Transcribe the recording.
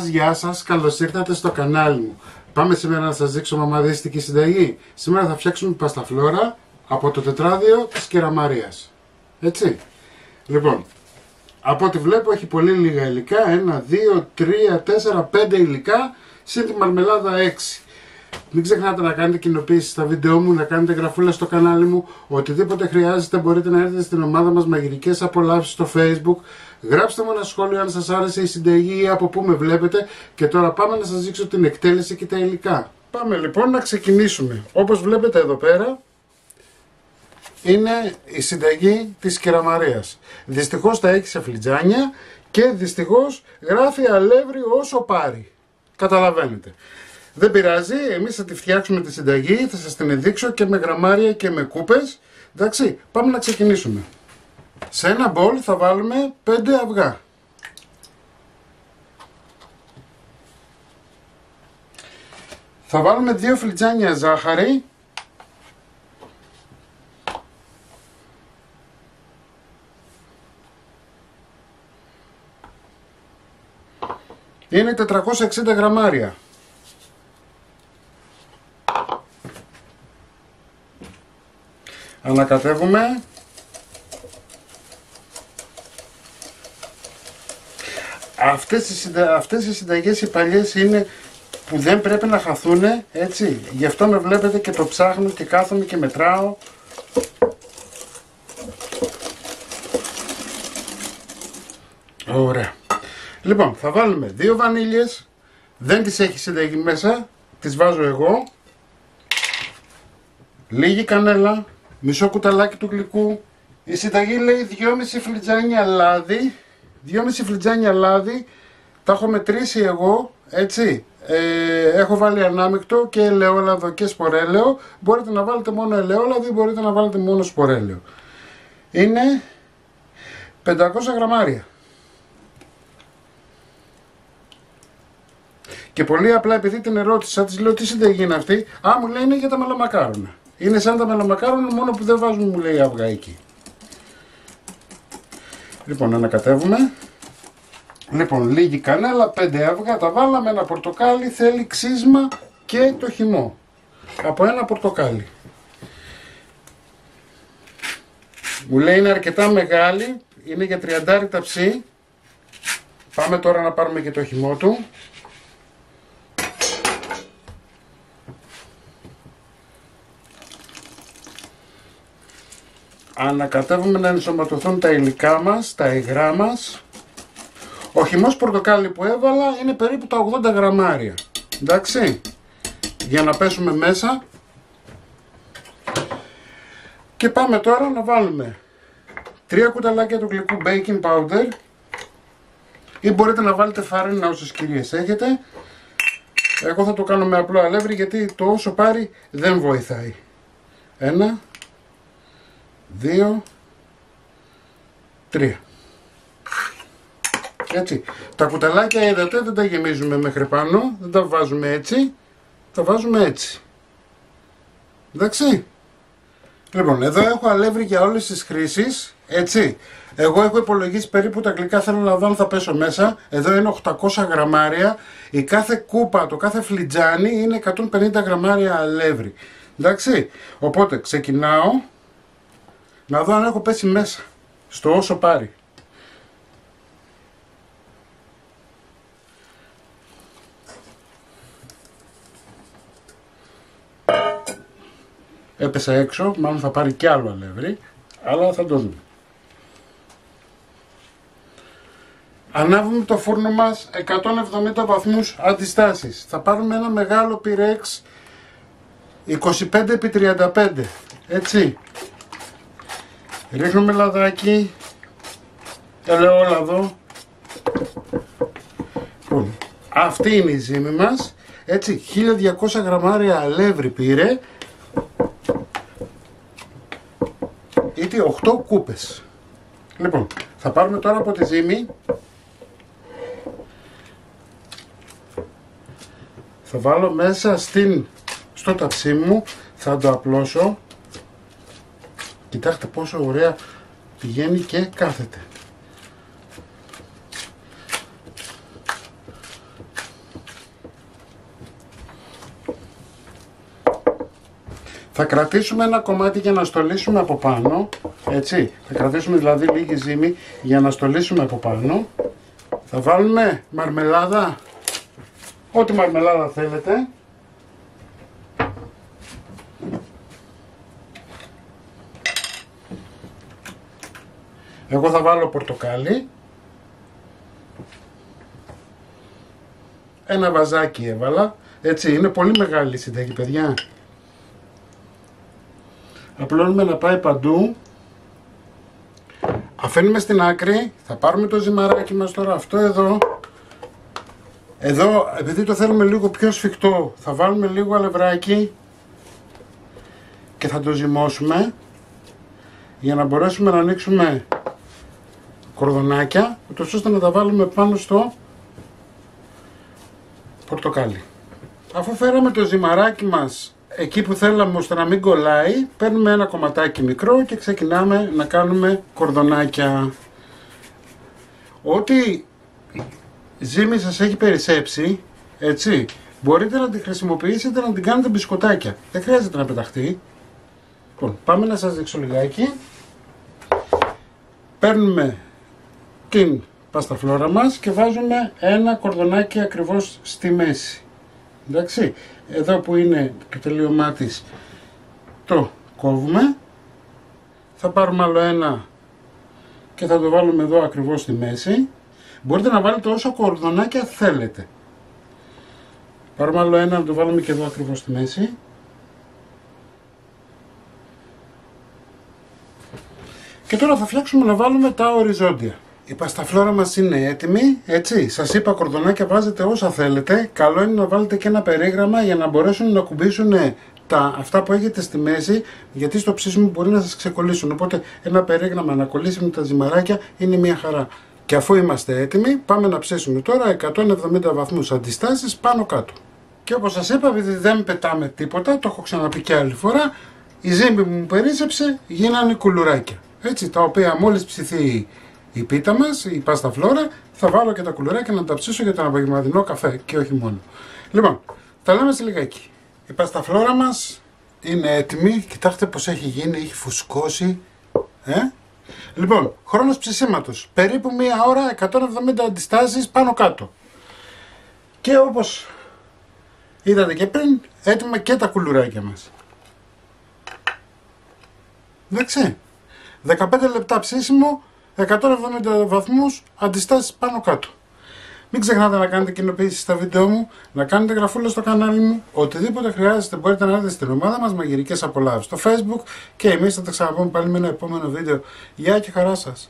Γεια σας, καλώς ήρθατε στο κανάλι μου. Πάμε σήμερα να σας δείξω μαμαδίστικη συνταγή. Σήμερα θα φτιάξουμε πασταφλόρα από το τετράδιο της Κεραμαρίας. Έτσι. Λοιπόν, από ό,τι βλέπω έχει πολύ λίγα υλικά. 1, 2, 3, 4, 5 υλικά. Συν τη μαρμελάδα 6. Μην ξεχνάτε να κάνετε κοινοποίηση στα βίντεο μου, να κάνετε γραφούλα στο κανάλι μου. Οτιδήποτε χρειάζεται μπορείτε να έρθετε στην ομάδα μας Μαγειρικές Απολαύσεις στο Facebook. Γράψτε μου ένα σχόλιο αν σας άρεσε η συνταγή ή από πού με βλέπετε. Και τώρα πάμε να σας δείξω την εκτέλεση και τα υλικά. Πάμε λοιπόν να ξεκινήσουμε. Όπως βλέπετε εδώ πέρα είναι η συνταγή της Κεραμαρίας. Δυστυχώς τα έχει σε φλιτζάνια και δυστυχώς γράφει αλεύρι όσο πάρει. Καταλαβαίνετε. Δεν πειράζει, εμείς θα τη φτιάξουμε τη συνταγή, θα σας την δείξω και με γραμμάρια και με κούπες. Εντάξει, πάμε να ξεκινήσουμε. Σε ένα μπολ θα βάλουμε 5 αυγά. Θα βάλουμε 2 φλιτζάνια ζάχαρη. Είναι 460 γραμμάρια. Ανακατεύουμε. Αυτές οι συνταγές οι παλιές είναι που δεν πρέπει να χαθούν, έτσι. Γι' αυτό με βλέπετε και το ψάχνω και κάθομαι και μετράω. Ωραία. Λοιπόν, θα βάλουμε 2 βανίλιες. Δεν τις έχει συνταγή μέσα, τις βάζω εγώ. Λίγη κανέλα. Μισό κουταλάκι του γλυκού. Η συνταγή λέει 2,5 φλιτζάνια λάδι. 2,5 φλιτζάνια λάδι. Τα έχω μετρήσει εγώ, έτσι. Έχω βάλει ανάμεικτο και ελαιόλαδο και σπορέλαιο. Μπορείτε να βάλετε μόνο ελαιόλαδο ή μπορείτε να βάλετε μόνο σπορέλαιο. Είναι 500 γραμμάρια. Και πολύ απλά επειδή την ερώτησα, της λέω τι συνταγή είναι αυτή. Μου λέει είναι για τα μελομακάρονα. Είναι σαν τα μελομακάρονα, μόνο που δεν βάζουμε, μου λέει, αυγά εκεί. Λοιπόν, ανακατεύουμε. Λοιπόν, λίγη κανέλα, 5 αυγά τα βάλαμε, ένα πορτοκάλι, θέλει ξύσμα και το χυμό. Από ένα πορτοκάλι. Μου λέει είναι αρκετά μεγάλη, είναι για 30 ταψί. Πάμε τώρα να πάρουμε και το χυμό του. Ανακατεύουμε να ενσωματωθούν τα υλικά μας, τα υγρά μας. Ο χυμός πορτοκάλι που έβαλα είναι περίπου τα 80 γραμμάρια. Εντάξει, για να πέσουμε μέσα. Και πάμε τώρα να βάλουμε 3 κουταλάκια του γλυκού baking powder. Ή μπορείτε να βάλετε φαρίνια όσες κυρίες έχετε. Εγώ θα το κάνω με απλό αλεύρι γιατί το όσο πάρει δεν βοηθάει. 1, 2, 3. Έτσι. Τα κουταλάκια είδατε δεν τα γεμίζουμε μέχρι πάνω, δεν τα βάζουμε έτσι, τα βάζουμε έτσι. Εντάξει. Λοιπόν, εδώ έχω αλεύρι για όλες τις χρήσεις, έτσι. Εγώ έχω υπολογίσει περίπου τα γλυκά, θέλω να δω αν θα πέσω μέσα. Εδώ είναι 800 γραμμάρια, η κάθε κούπα, το κάθε φλιτζάνι είναι 150 γραμμάρια αλεύρι. Εντάξει. Οπότε ξεκινάω. Να δω αν έχω πέσει μέσα, στο όσο πάρει. Έπεσα έξω, μάλλον θα πάρει κι άλλο αλεύρι, αλλά θα το δούμε. Ανάβουμε το φούρνο μας 170 βαθμούς αντιστάσεις. Θα πάρουμε ένα μεγάλο πυρέξ 25x35, έτσι. Ρίχνουμε λαδάκι, ελαιόλαδο. Αυτή είναι η ζύμη μας. Έτσι, 1200 γραμμάρια αλεύρι πήρε. Ήτι 8 κούπες. Λοιπόν, θα πάρουμε τώρα από τη ζύμη. Θα βάλω μέσα στο ταψί μου. Θα το απλώσω. Κοιτάξτε πόσο ωραία πηγαίνει και κάθεται. Θα κρατήσουμε ένα κομμάτι για να στολίσουμε από πάνω, έτσι, θα κρατήσουμε δηλαδή λίγη ζύμη για να στολίσουμε από πάνω. Θα βάλουμε μαρμελάδα, ό,τι μαρμελάδα θέλετε. Εγώ θα βάλω πορτοκάλι. Ένα βαζάκι έβαλα, έτσι, είναι πολύ μεγάλη η συνταγή, παιδιά. Απλώνουμε να πάει παντού. Αφήνουμε στην άκρη. Θα πάρουμε το ζυμαράκι μας τώρα, αυτό εδώ. Εδώ, επειδή το θέλουμε λίγο πιο σφιχτό, θα βάλουμε λίγο αλευράκι και θα το ζυμώσουμε για να μπορέσουμε να ανοίξουμε κορδονάκια, ούτως ώστε να τα βάλουμε πάνω στο πορτοκάλι. Αφού φέραμε το ζυμαράκι μας εκεί που θέλαμε ώστε να μην κολλάει, παίρνουμε ένα κομματάκι μικρό και ξεκινάμε να κάνουμε κορδονάκια. Ό,τι ζύμη σας έχει περισσέψει, έτσι, μπορείτε να τη χρησιμοποιήσετε να την κάνετε μπισκοτάκια. Δεν χρειάζεται να πεταχτεί. Λοιπόν, πάμε να σας δείξω λιγάκι. Παίρνουμε την πασταφλόρα μας και βάζουμε ένα κορδονάκι ακριβώς στη μέση. Εντάξει, εδώ που είναι το τελείωμά της το κόβουμε. Θα πάρουμε άλλο ένα και θα το βάλουμε εδώ ακριβώς στη μέση. Μπορείτε να βάλετε όσο κορδονάκια θέλετε. Πάρουμε άλλο ένα να το βάλουμε και εδώ ακριβώς στη μέση. Και τώρα θα φτιάξουμε να βάλουμε τα οριζόντια. Η πασταφλόρα μας είναι έτοιμη, έτσι. Σας είπα κορδονάκια βάζετε όσα θέλετε. Καλό είναι να βάλετε και ένα περίγραμμα για να μπορέσουν να κουμπίσουν αυτά που έχετε στη μέση, γιατί στο ψήσιμο μπορεί να σας ξεκολλήσουν. Οπότε ένα περίγραμμα να κολλήσει με τα ζυμαράκια είναι μια χαρά. Και αφού είμαστε έτοιμοι, πάμε να ψήσουμε τώρα 170 βαθμούς αντιστάσεις πάνω κάτω. Και όπως σας είπα, επειδή δεν πετάμε τίποτα, το έχω ξαναπεί και άλλη φορά, η ζύμη που μου περίσσεψε γίνανε κουλουράκια. Έτσι, τα οποία μόλις ψηθεί η πίτα μας, η πασταφλόρα, θα βάλω και τα κουλουράκια να τα ψήσω για τον απογευματινό καφέ και όχι μόνο. Λοιπόν, τα λέμε σε λιγάκι. Η πασταφλόρα μας είναι έτοιμη. Κοιτάξτε πως έχει γίνει, έχει φουσκώσει. Λοιπόν, χρόνος ψησίματος. Περίπου μία ώρα, 170 αντιστάσεις πάνω κάτω. Και όπως είδατε και πριν, έτοιμα και τα κουλουράκια μας. Εντάξει. 15 λεπτά ψήσιμο, 170 βαθμούς αντιστάσεις πάνω κάτω. Μην ξεχνάτε να κάνετε κοινοποίησεις στα βίντεο μου, να κάνετε γραφούλα στο κανάλι μου. Οτιδήποτε χρειάζεστε μπορείτε να έρθετε στην ομάδα μας Μαγειρικές Απολαύσεις στο Facebook και εμείς θα τα ξαναπούμε πάλι με ένα επόμενο βίντεο. Γεια και χαρά σας!